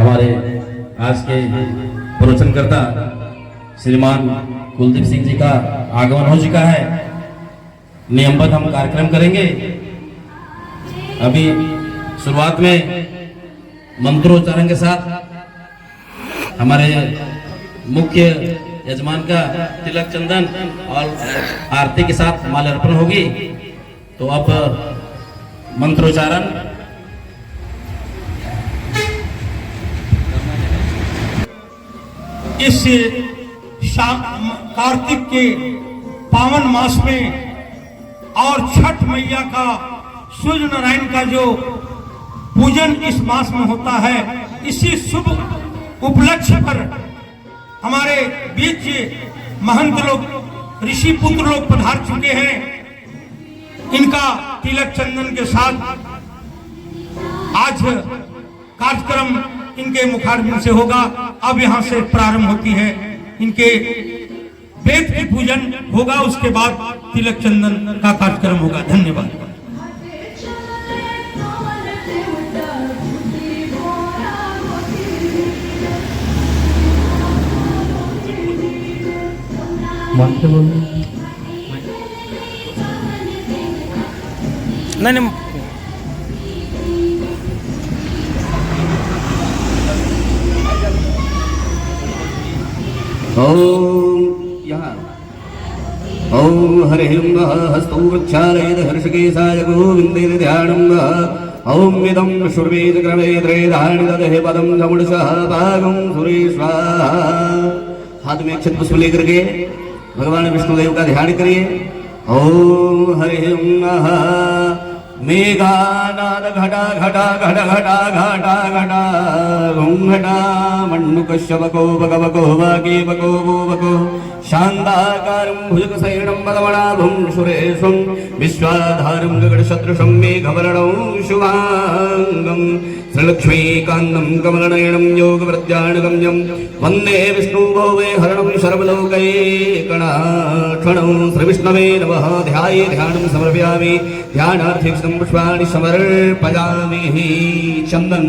हमारे आज के प्रवचनकर्ता श्रीमान कुलदीप सिंह जी का आगमन हो चुका है। नियमबद्ध हम कार्यक्रम करेंगे। अभी शुरुआत में मंत्रोच्चारण के साथ हमारे मुख्य यजमान का तिलक चंदन और आरती के साथ माल्यार्पण होगी। तो अब मंत्रोच्चारण। इस कार्तिक के पावन मास में और छठ मैया का सूर्य नारायण का जो पूजन इस मास में होता है, इसी शुभ उपलक्ष्य पर हमारे बीच महंत लोग, ऋषि पुत्र लोग पधार चुके हैं। इनका तिलक चंदन के साथ आज कार्यक्रम इनके मुखारबिंद से होगा। अब यहाँ से प्रारंभ होती है, इनके वेद की पूजन होगा, उसके बाद तिलक चंदन का कार्यक्रम होगा। धन्यवाद। नहीं ओम हरिं हस्तौ वृक्षालयेद हर्षकेशाय गोविन्देन ध्यानं ओम इदं शुर्वेद क्रमेद्रे धारणि दधे पदं समुषः भागं सुरेश्वा। हाथ में अक्षत पुष्प लेकर के भगवान विष्णुदेव का ध्यान करिए। ओम हरिं मेघानाद घटा घटा घट घटा घटा घटा घुंघटा मण्डुकश्यवको भगवको वागे वको वो वको शान्ताकारं भुजगशयनं पद्मनाभं सुरेशं विश्वाधारं गगनसदृशं मेघवर्णं शुभांगं श्रीलक्ष्मीकान्तं कमलनयनं योगवृद्धानुगम्यं वन्दे विष्णुभुवे हरणं सर्वलोकैकनाथं। श्रीविष्णवे नमः। ध्याये ध्यानं समर्पयामि। ध्यानार्थीक्षं पुष्पाणि समर्पयामि। चन्दन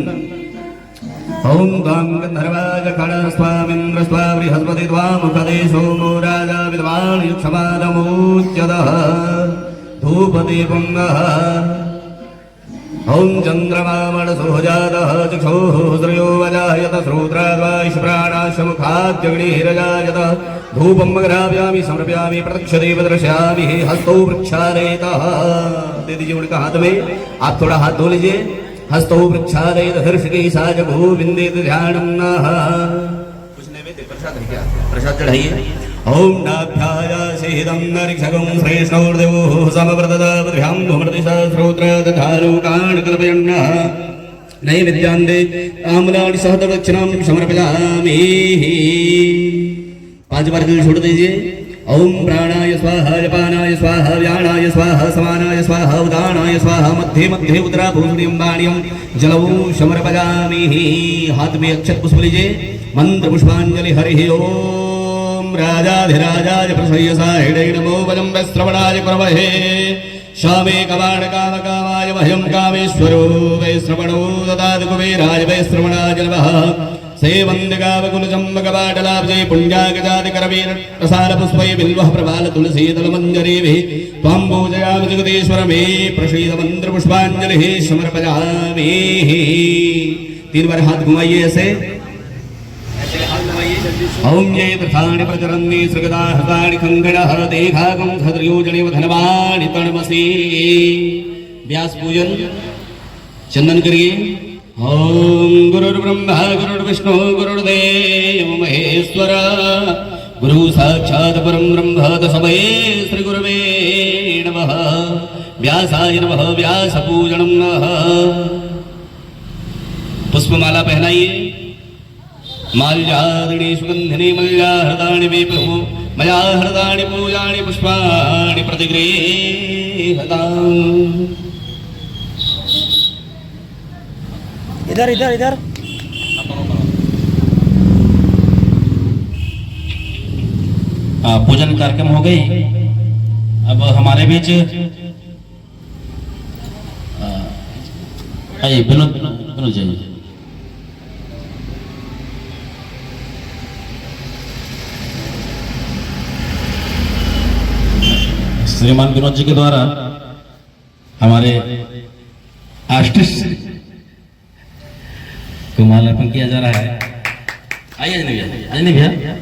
ओम त्वां गन्धर्वाज खडस्त्वामिन्द्र स्वा बृहस्पति त्वामुखदे सोमो राजा विद्वान् युक्षमादमोच्यतः धूपदीपं ओम चन्द्रमा मनसो जातः चक्षुः श्रियो वजायत श्रोत्राद्वायुष्प्राणाशमुखाद्यग्निरजायत धूपं ग्राह्यामि समर्पयामि प्रत्यक्षदेव दर्शयामि। हस्तौ वृक्षालयतः दे दीजिए उनका हाथ में। आप थोड़ा हाथ धो लीजिए। हस्तौ वृक्षालयेद हर्षकेशाय गोविन्देन ध्यानं कुछ नैवेद्य प्रसाद है क्या? प्रसाद चढ़ाइए। ओम नाभ्यायासेदं नरिक्षगं श्रेष्ठोर्देवो समवर्तदाभ्यां धूमर्दिशा श्रोत्रदधारुकान् कल्पयन्नः नैवेद्यान्ते ताम्राणि सहस्रदक्षिणां समर्पयामि। 5 बार जल छोड़ दीजिए। ओम प्राणाय स्वाहा अपानाय स्वाहा व्यानाय स्वाहा समानाय स्वाहा उदानाय स्वाहा मध्ये मध्ये उदराभूषणीयं वाणियं जलौ समर्पयामि। हाथ में अक्षत पुष्प लीजिए। मंत्र पुष्पांजलि। हरि ओम राजाधिराजाय प्रसह्यसाहिणे नमो वजं वैश्रवणाय कुर्महे शामे कवाण काम कामाय मह्यं कामेश्वरो वैश्रवणो ददातु कुबेराय वैश्रवणाय नमः। सेवन्दिकावकुलचम्बकवाटलाब्जै पुण्यागजादिकरवीर प्रसारपुष्पै बिल्वः प्रवाल तुलसीदलमञ्जरीभिः त्वां पूजयामि जगदीश्वर मे प्रसीद मन्त्रपुष्पाञ्जलिः समर्पयामि। 3 बार हाथ घुमाइए ऐसे हाथ घुमाइए। ओम ये प्रथानि प्रचरन्ति सृगदा हृतानि खङ्गणः देखागं सद्रयोजनेव धनवानि तणमसि। व्यास पूजन चंदन करिए। ओम गुरुर्ब्रह्मा गुरुर्विष्णु गुरुर्देव महेश्वर गुरु साक्षात् परं ब्रह्म तस्मै श्री गुरवे नमः। व्यासाय नमः। व्यास पूजनं नमः। पुष्पमाला पहनाइए। माल्यादिनी सुगंधिनी मल्याहृतानि मया हृतानि पूजानि पुष्पाणि प्रतिगृह्यताम्। इधर इधर इधर। पूजन कार्यक्रम हो गई। अब हमारे बीच विनोद जी श्रीमान विनोद जी के द्वारा हमारे आर्टिस्ट को माल्यार्पण किया जा रहा है। आइए अजनी भैया।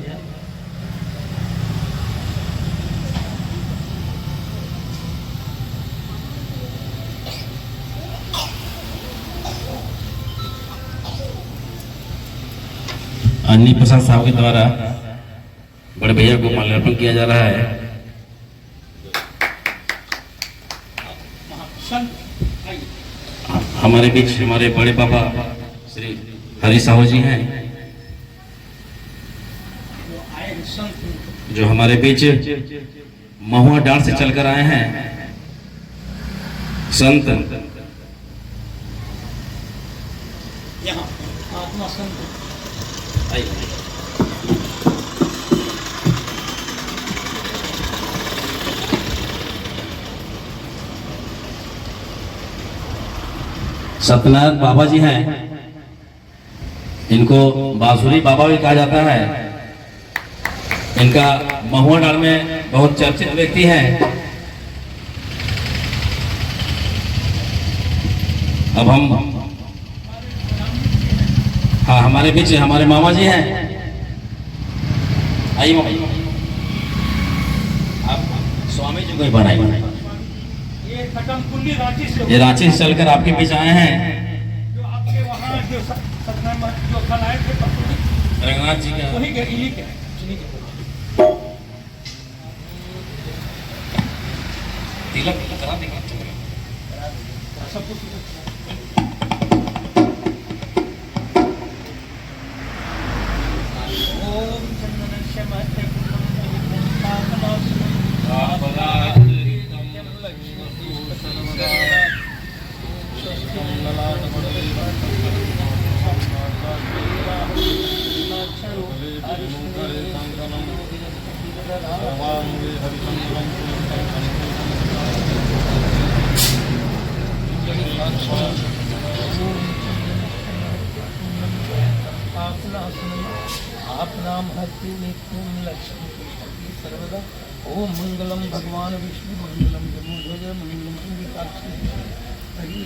अन्नी प्रसाद साहब के द्वारा बड़े भैया को माल्यार्पण किया जा रहा है। हमारे बीच हमारे बड़े पापा श्री हरि साहू जी हैं, जो हमारे बीच महुआ डांड से चलकर आए हैं। संत यहाँ आत्मा संत सत्यनारायण बाबा जी हैं, इनको बांसुरी बाबा भी कहा जाता है। इनका महुआ डाल में बहुत चर्चित व्यक्ति हैं। अब हम हाँ हमारे बीच हमारे मामा जी हैं। आइए मामा जी, आप स्वामी जी को ही बनाइए। ये कटमकुंडी रांची से ये रांची से चलकर आपके बीच आए हैं। जो आपके वहाँ जो जो कल आए थे रंगनाथ जी का वही के इन्हीं के तिलक करा देंगे सब कुछ ओम चंदनस्य माते आप नाम हरि नित्यम लक्ष्मी सर्वदा। ओम मंगलम भगवान विष्णु मंगलम जमोध्वज मंगलम अंगिकाक्षी हरि।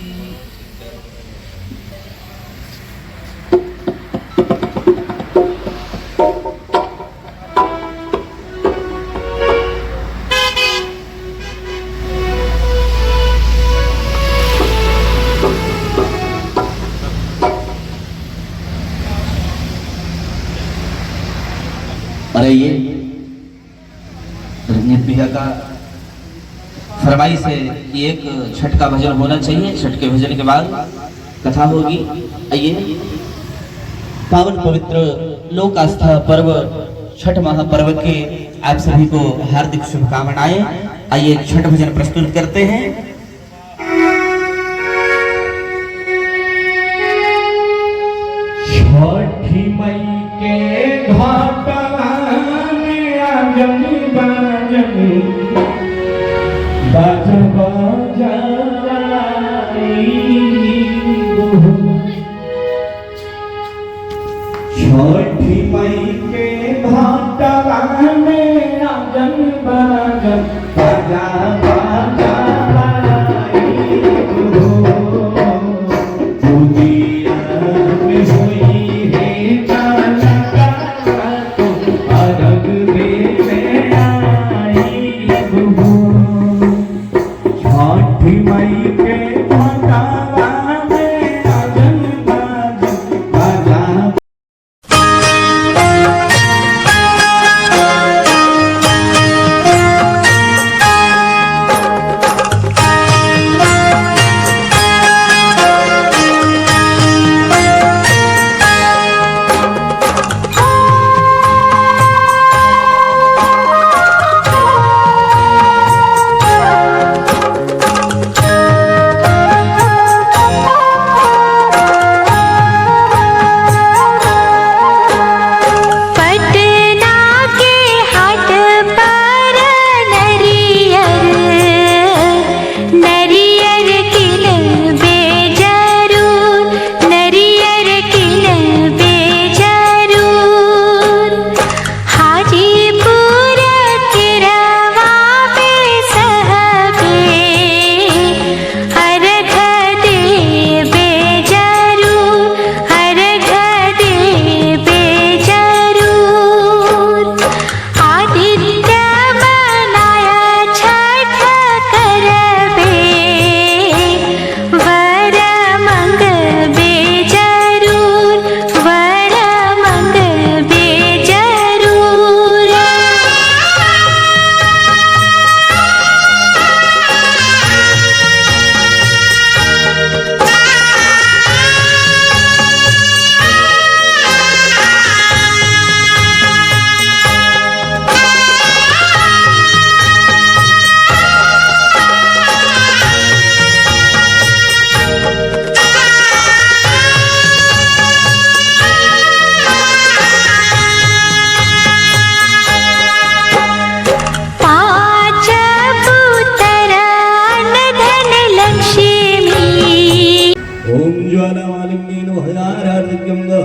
अरे ये रंजीत भैया का फरमाइश है कि एक छठ का भजन होना चाहिए। छठ के भजन के बाद कथा होगी। आइए, पावन पवित्र लोक आस्था पर्व छठ महापर्व के आप सभी को हार्दिक शुभकामनाएं। आइए छठ भजन प्रस्तुत करते हैं। छठी मई के घाट जमी बाजमी बाज छठी मई के घाटवा में आजन बाजन बाजा बाजा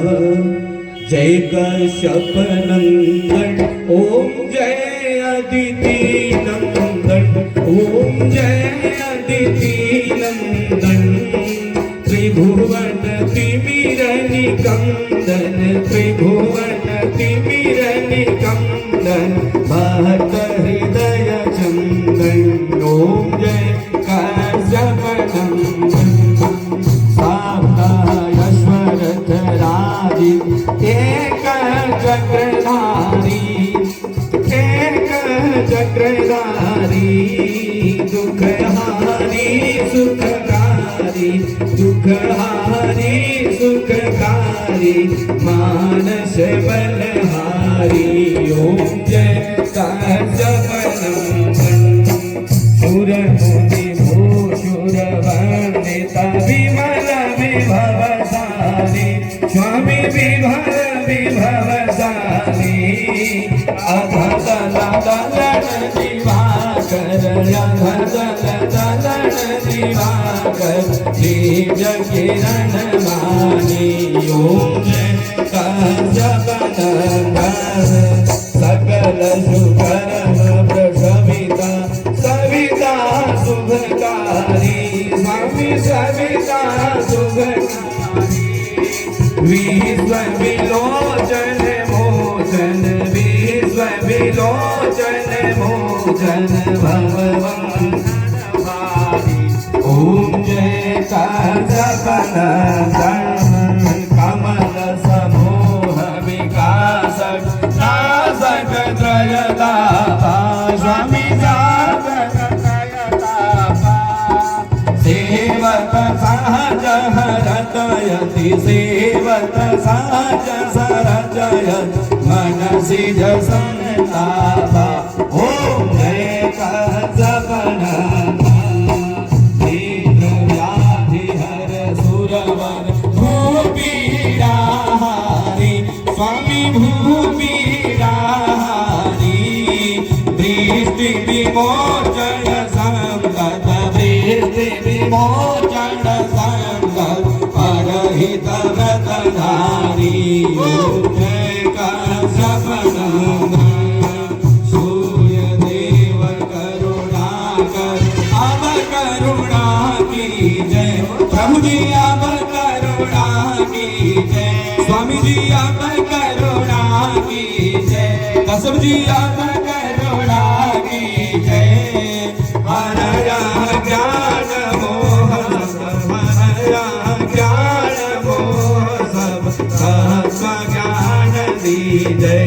जय कश्यप नंदन ओम जय अदिति नंदन ओम जय अदिति नंदन त्रिभुवन तिमिर निकंदन त्रिभुवन तिमिर निकंदन भक्त हृदय चंदन ओम जय कश्यप नंदन सावधायश्वरधरादि एक चक्रधारी दुखहारी सुखकारी दुखहारी सुखकारी मानस बलहारी ओम जय कश्यप नंदन सुर मुनि भूषुर वंदिता विमल विभवशाली स्वामी विभवशाली अधदल दलन दिवाकर अधदल दिवाकर निज किरण मानी ओम जय कश्यप नंदन सकल सुकर्म प्रसविता सविता शुभकारी स्वामी सविता शुभकारी विश्व विलोचन मोचन विश्व विलोचन मोचन भगवान भारी ओम जय कश्यप नंदन कमल समूह विकास नासक त्रयतापा स्वामी जागत त्रयतापा सेवक सहज हरतयति सेवक सहज सरजयत मनसि संतापा ओम जय कश्यप नंदन दीन व्याधि हर सुरवर भूपीडाहारी स्वामी भूपीडाहारी दृष्टि विमोचन संगत दृष्टि विमोचन संगत परहित व्रतधारी ओम जय कश्यप नंदन सूर्य देव करुणाकर अब करुणा की जय प्रभु जी अब करुणा की जय स्वामी जी अब करुणा की जय कश्यप जी अब करुणा की जय हरया ज्ञान मोह हरया ज्ञान मोह सब तत्व ज्ञान दीजय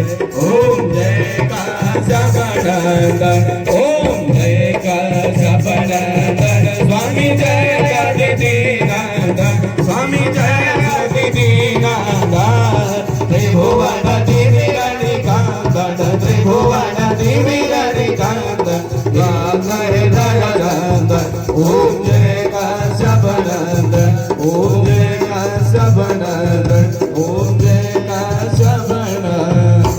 ओम जय कश्यप नंदन ओम जय कश्यप नंदन स्वामी जय अदिति नंदन स्वामी जय अदिति नंदन त्रिभुवन तिमिर निकंदन त्रिभुवन तिमिर निकंदन हृदय नंदन ओम जय कश्यप नंदन ओम जय कश्यप नंदन ओम जय कश्यप नंदन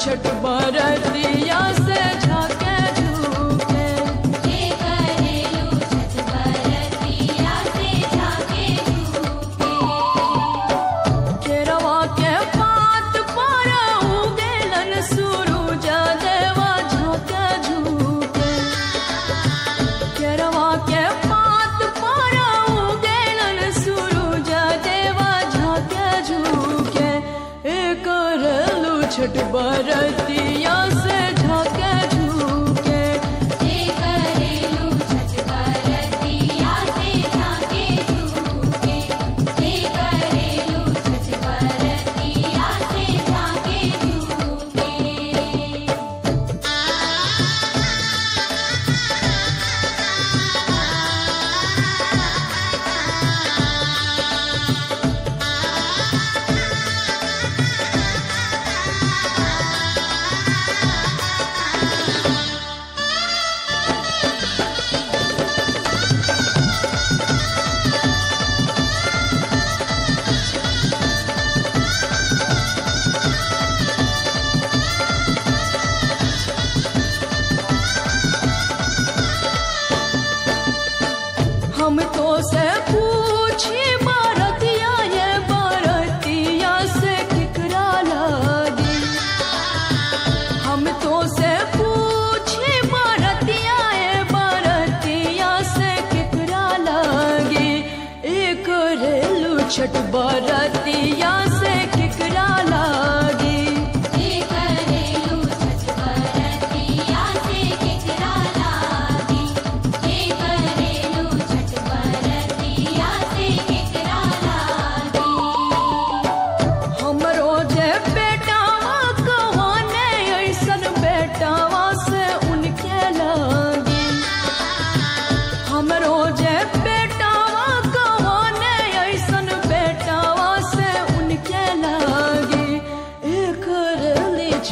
छठ बरतिया से झाके झूके करेलू छठ बरतिया से झाके झूके केरवा के पात पर उगेलन सूरज देवा झाके झूके केरवा के पात पर उगेलन सूरज देवा झाके झूके करेलू छठ बरतिया से झाके झूके करेलू छठ बरतिया से झाके झूके करेलू छठ बरतिया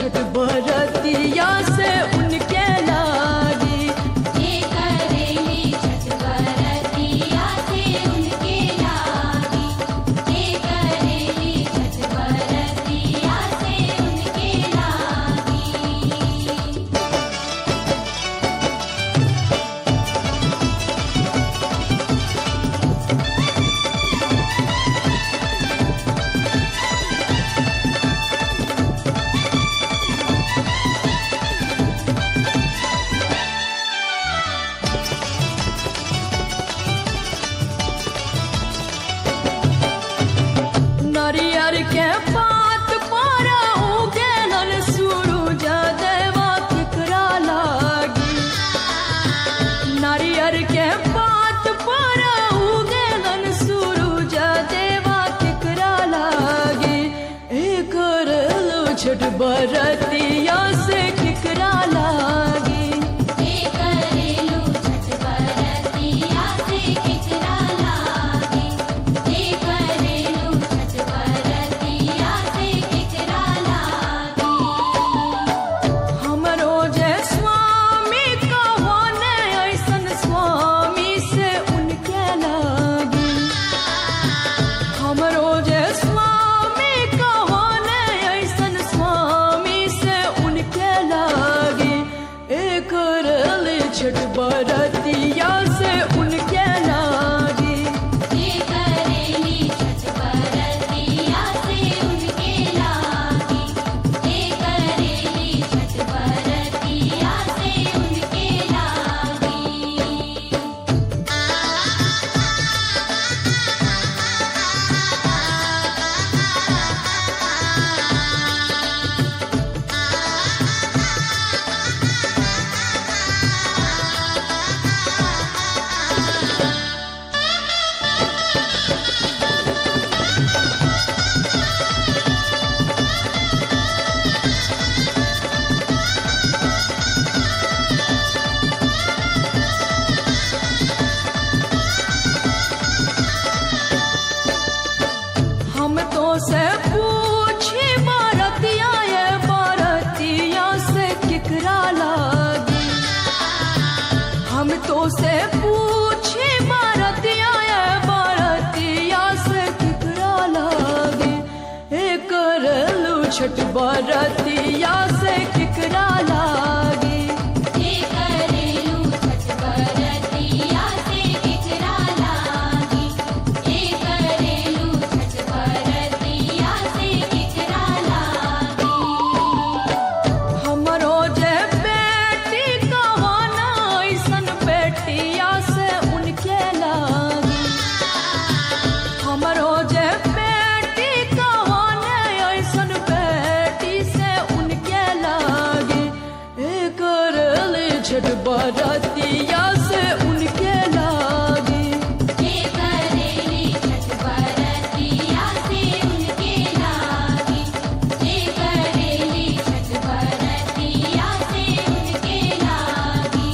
छठ बरतिया से उनके लागी। ये करेली छठ बरतिया से उनके लागी। ये करेली छठ बरतिया से उनके लागी। नारियर के पात पर उगेलन सूरज देवा केकरा लागी। नारियर के पात पर उगेलन सूरज देवा केकरा लागी। करलो छठ बरतिया से केकरा लागी। ये करेलू छठ बरतिया से केकरा लागी। ये करेलू छठ बरतिया से केकरा लागी। हमरो जे स्वामी कहोने ऐसन स्वामी से उनके लागी। हमरो जे स्वामी कहोने ऐसन स्वामी से उनके लागी। करल छठ बरतिया से उनके लागी। ये करेली छठ बरतिया से उनके लागी। ये करेली छठ बरतिया से उनके लागी। हम तो से पूछी बरतिया ये बरतिया से केकरा लागी। हम तो से पूछी बरतिया ये बरतिया से केकरा लागी। करलू छठ बरतिया से केकरा लागी। ये करेलू छठ बरतिया से केकरा लागी। ये करेलू छठ बरतिया से केकरा लागी। हमरो जे बेटी कहोना ऐसन बेटिया से उनके लागी। हमरो जे बेटी कहोने ऐसन बेटी से उनके लागी। करल छठ बरतिया से उनके लागी। ये करेली छठ बरतिया से उनके लागी। ये करेली छठ बरतिया से उनके लागी।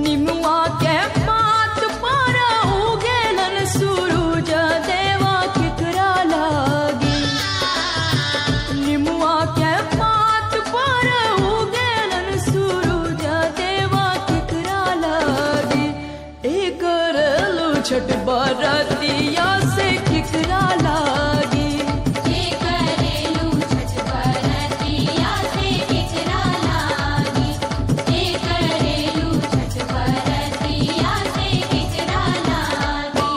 निमुआ के पात पर उगेलन सूरज देवा केकरा लागी। निमुआ के पात पर उगेलन सूरज देवा केकरा लागी। करलो छठ बरतिया से केकरा लागी। ये करेलू छठ बरतिया से केकरा लागी। ये करेलू छठ बरतिया से केकरा लागी।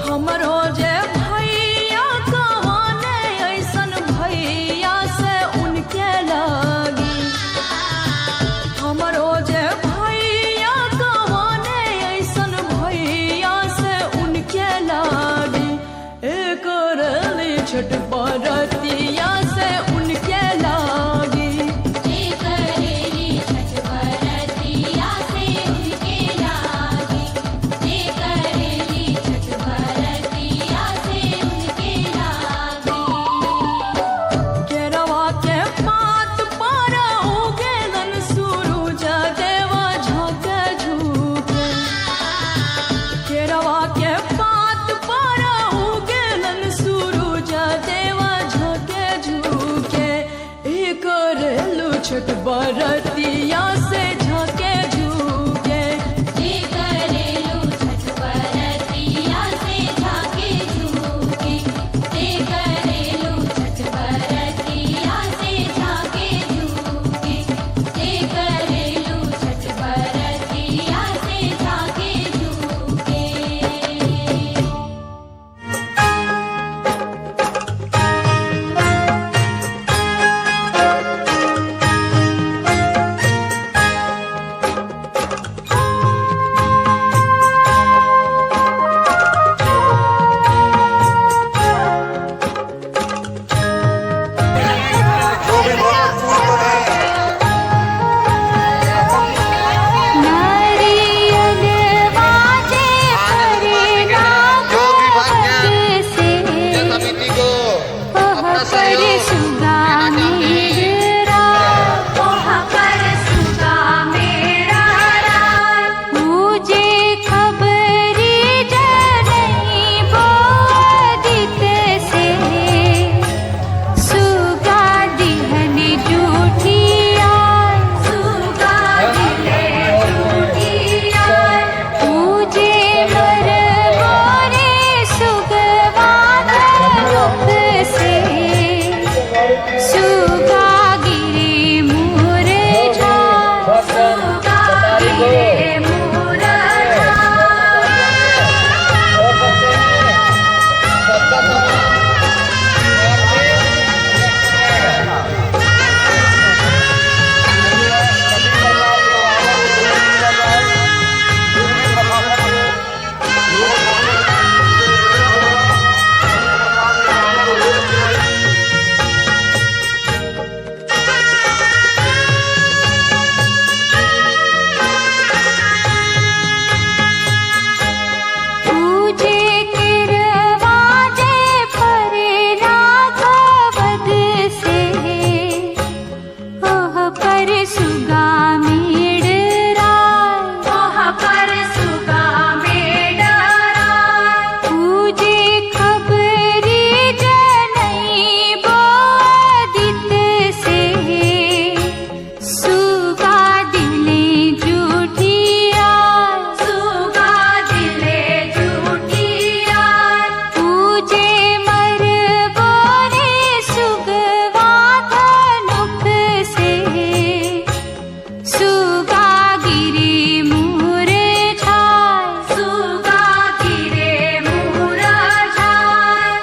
हमरो जे भैया कहोने ऐसन भैया से उनके लागी। हमरो जे भैया कहोने ऐसन भैया से उनके सुगा गिरी मुरे छाय सुगा गिरे मुरा छाय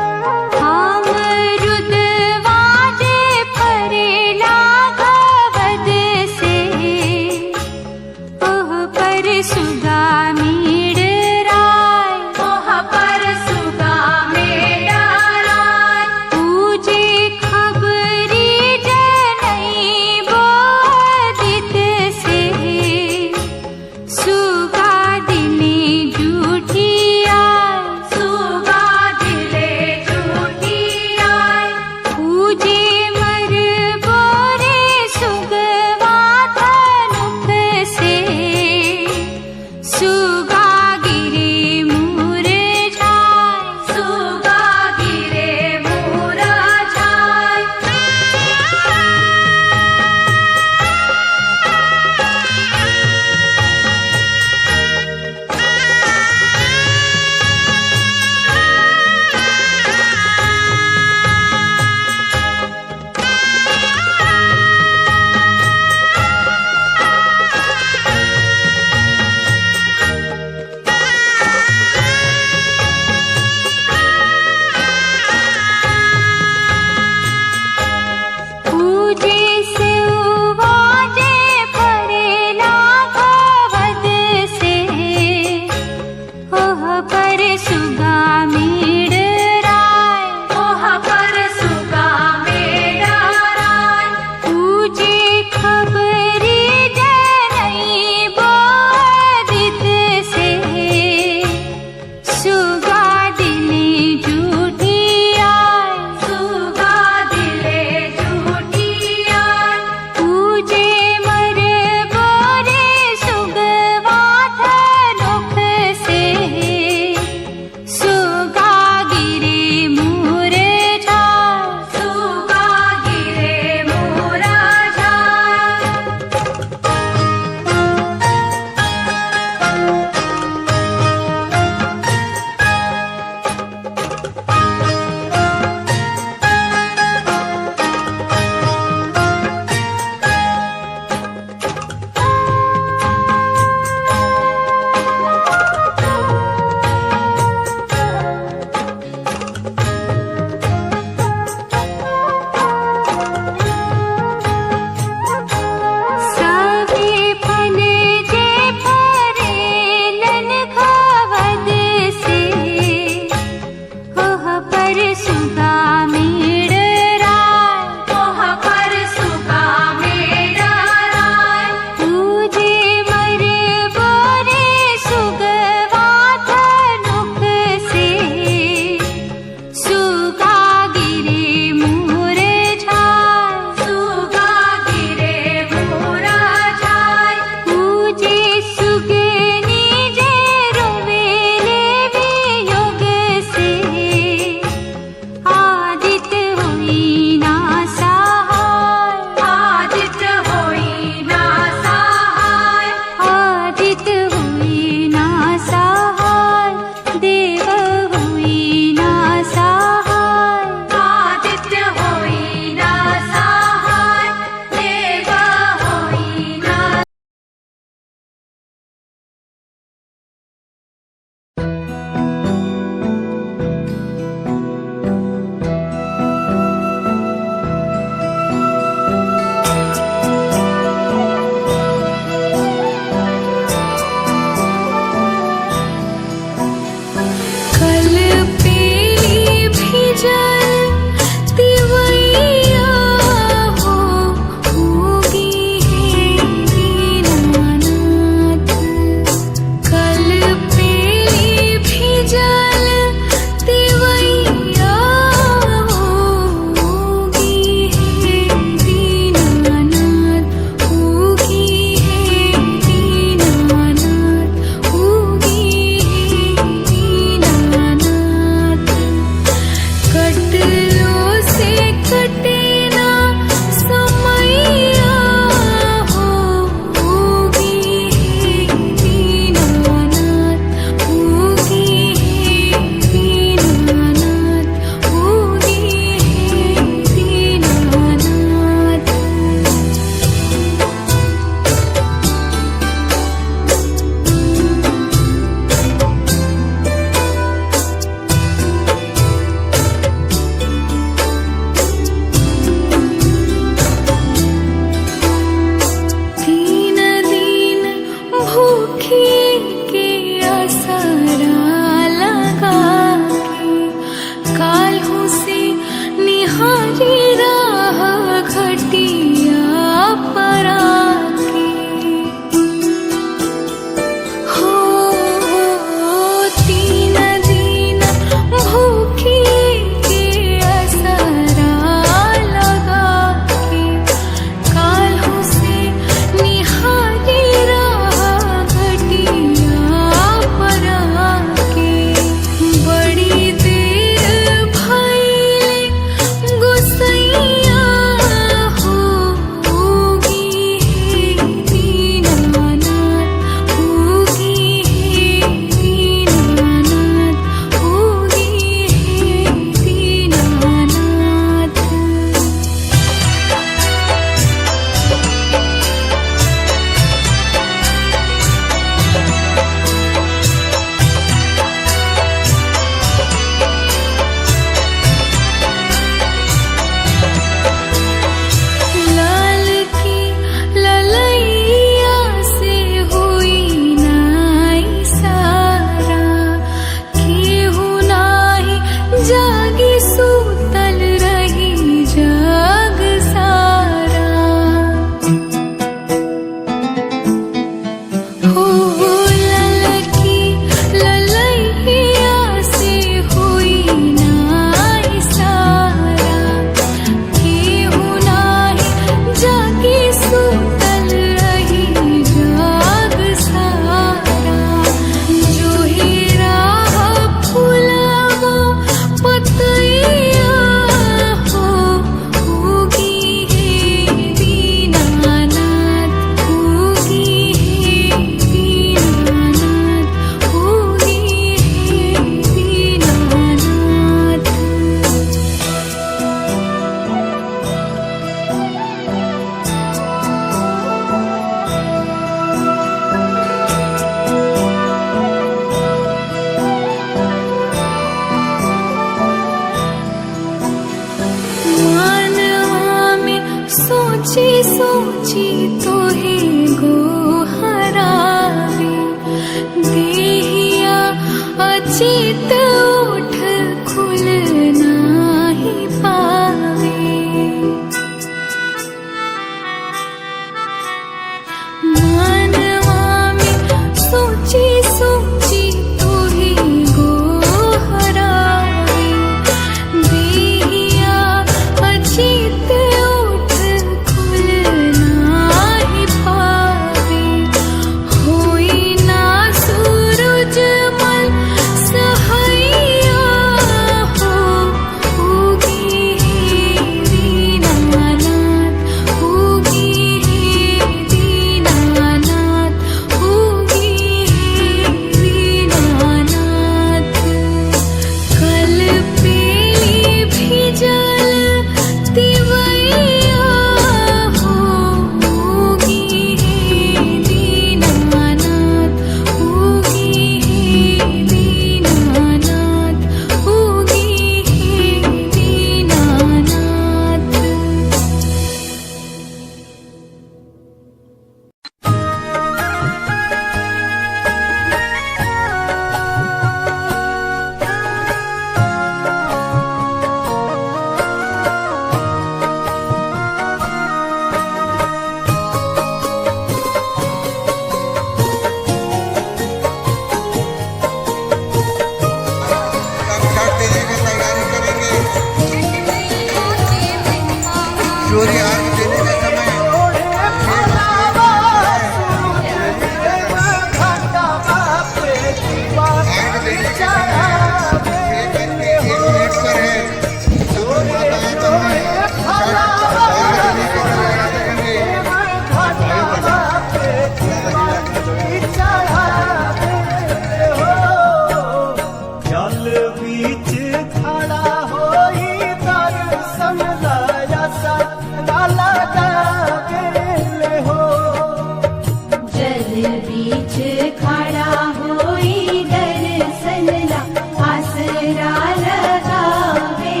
बीच खड़ा होई दर्शन ला आसरा लगावे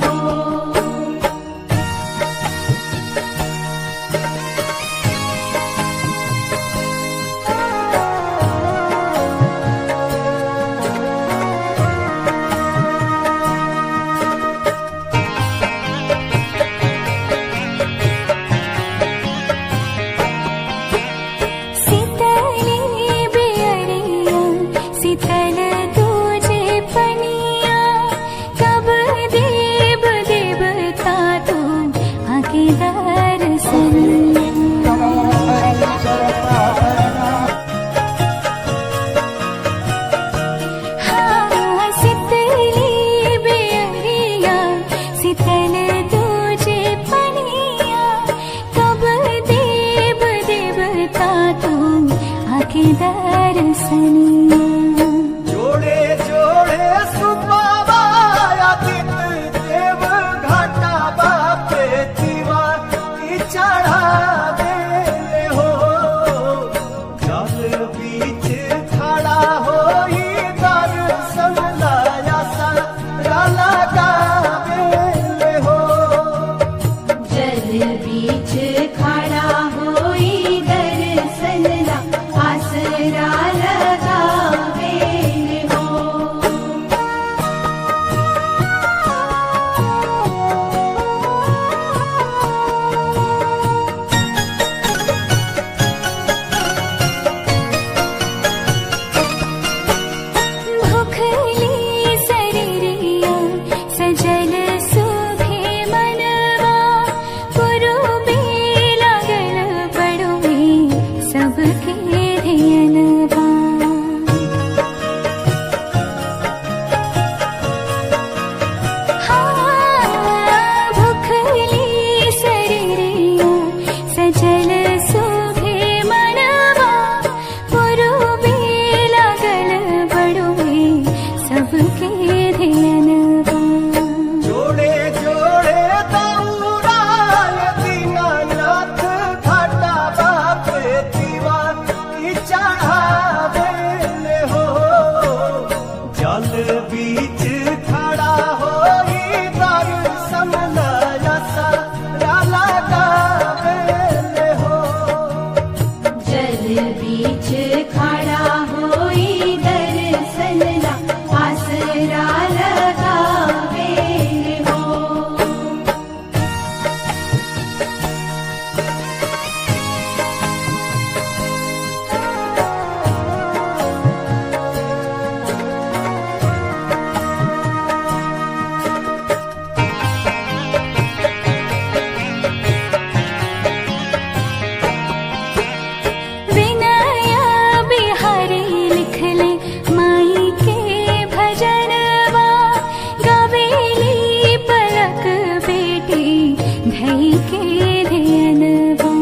हो। शीतली बेअरिया शीतल तुझे पनिया कब देव देवता तू आके दर्शनिया। हाँ शीतली बेअरिया शीतल तुझे पनिया कब देव देवता तू आके दर्शनिया। जोड़े जोड़े सुबाबाया दिन देव घाटा बापे दीवा की चढ़ावे हो। जल बीच खड़ा होई दर्शन लाया सारा लगावे हो। जल बीच खड़ा होई दर्शन ला आसरा लगावे हो। भूखली शरीरिया सजल सुभे मनवा पुरुबे लागल बड़ुए सबके धियनवा। हाँ भूखली शरीरिया सजल सुभे मनवा पुरुबे लागल बड़ुए सबके धियनवा। जोड़े जोड़े दौड़ाय दीनानाथ घाटा बापे दीवा की चढ़ावे हो। जल बीच खड़ा होई दर्शन लाया सारा लगावे हो। जल बीच खड़ा होई दर्शन ला आसरा लगावे हो। विनया बिहारी लिखले माई के भजनवा गवेली पलक बेटी धई के धियनवा।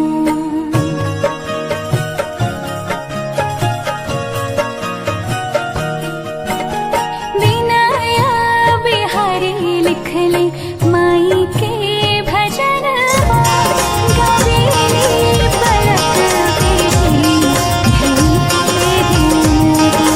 विनया बिहारी लिखले माई के भजनवा गवेली पलक बेटी धई के धियनवा।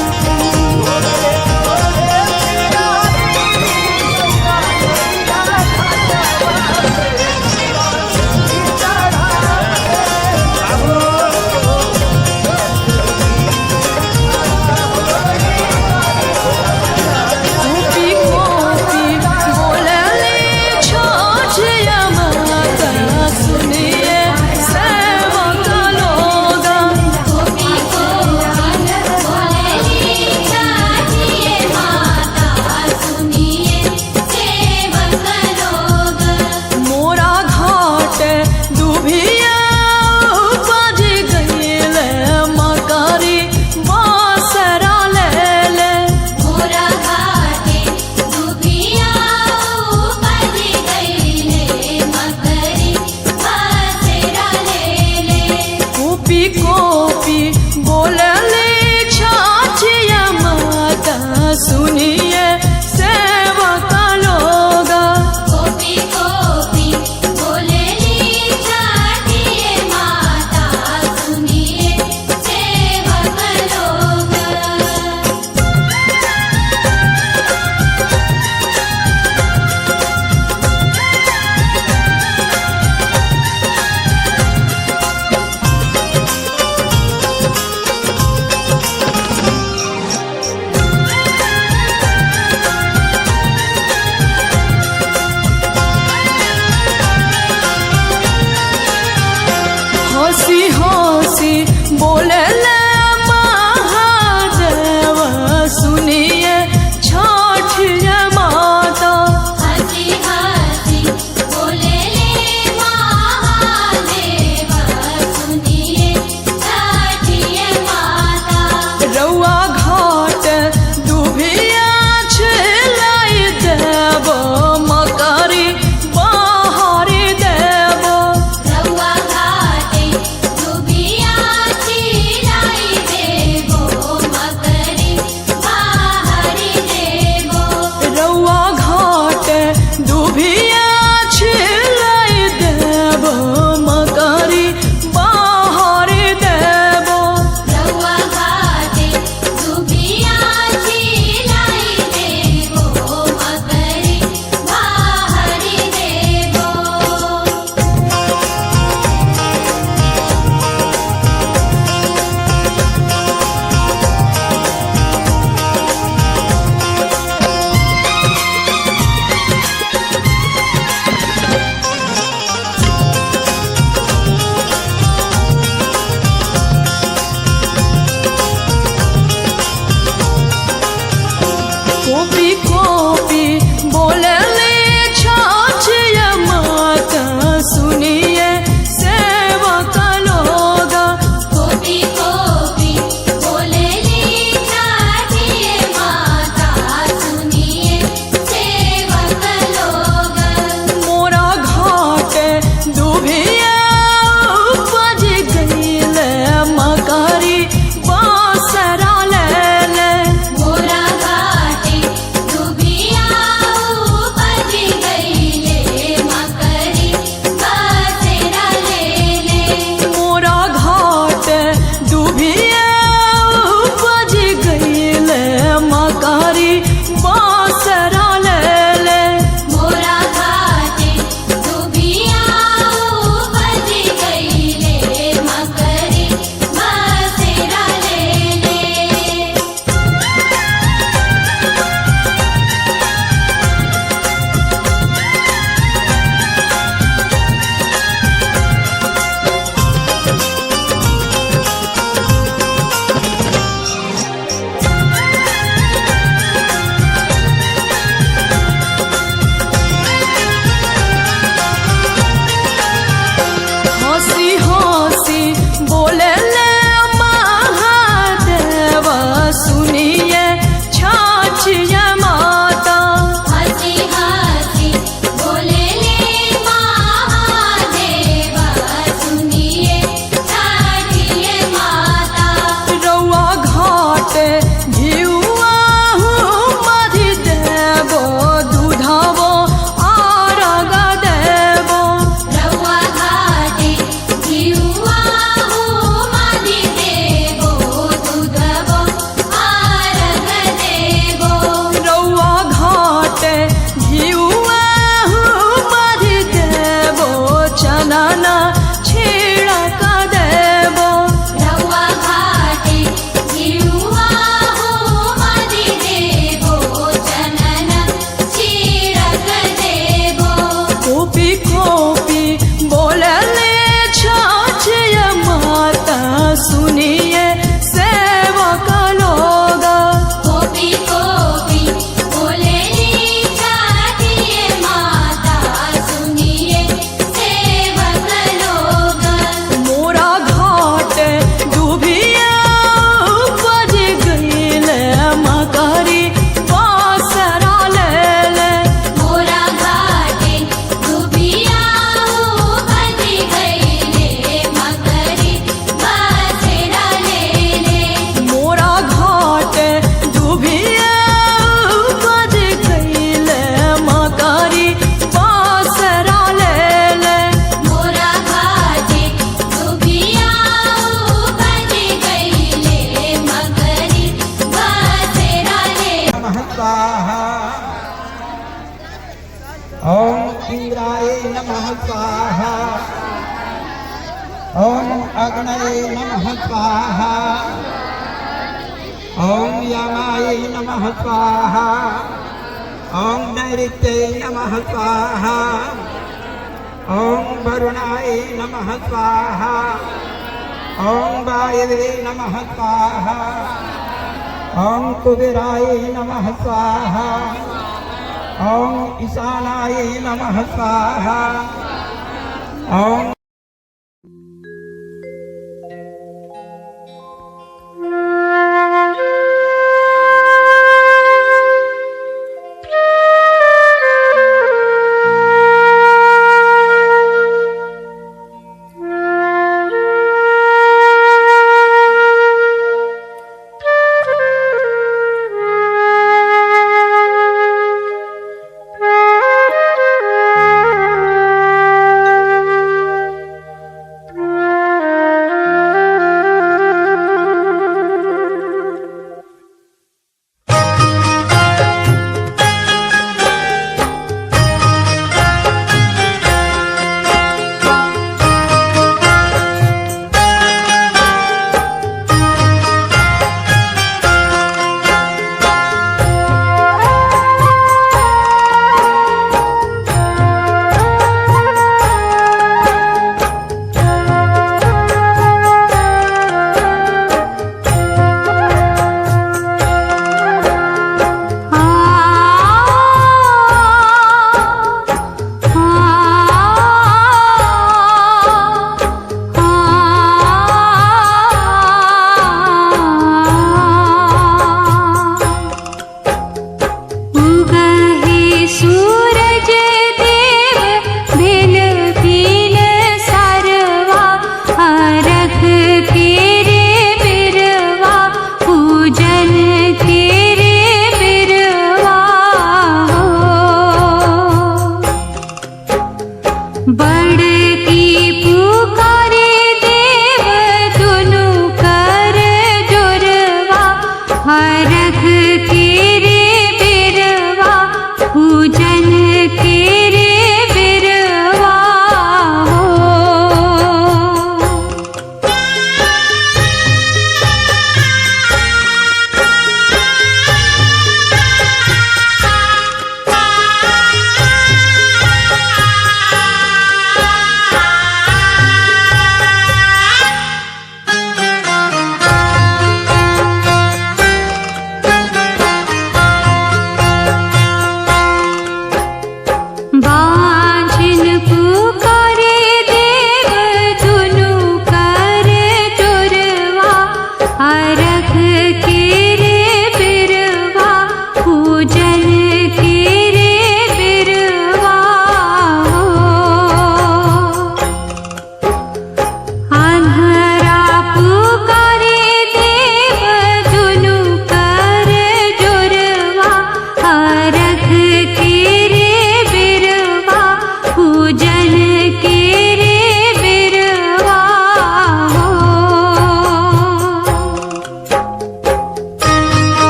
गोपी गोपी बोलले छोटिया माता सुनिए सेवक लोग। गोपी गोपी बोलली छाटिए माता सुनिए सेवक लोग। मोरा घाट दुभिया उपज गईल मकारी बासरा ले। मोरा घाटे दुभिया उपज गईले मकरी बासरा लेले। गोपी गोपी बोलले छाटिया माता सुनिए सेवक लोग। गोपी गोपी बोलली छाटिए माता सुनिए सेवक वरुणाय नमः स्वाहा ॐ यमाय नमः स्वाहा ॐ नैऋत्यै नमः स्वाहा ॐ वरुणाय नमः स्वाहा ॐ वायवे नमः स्वाहा ॐ कुबेराय नमः स्वाहा ॐ ईशानाय नमः स्वाहा ॐ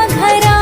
घरा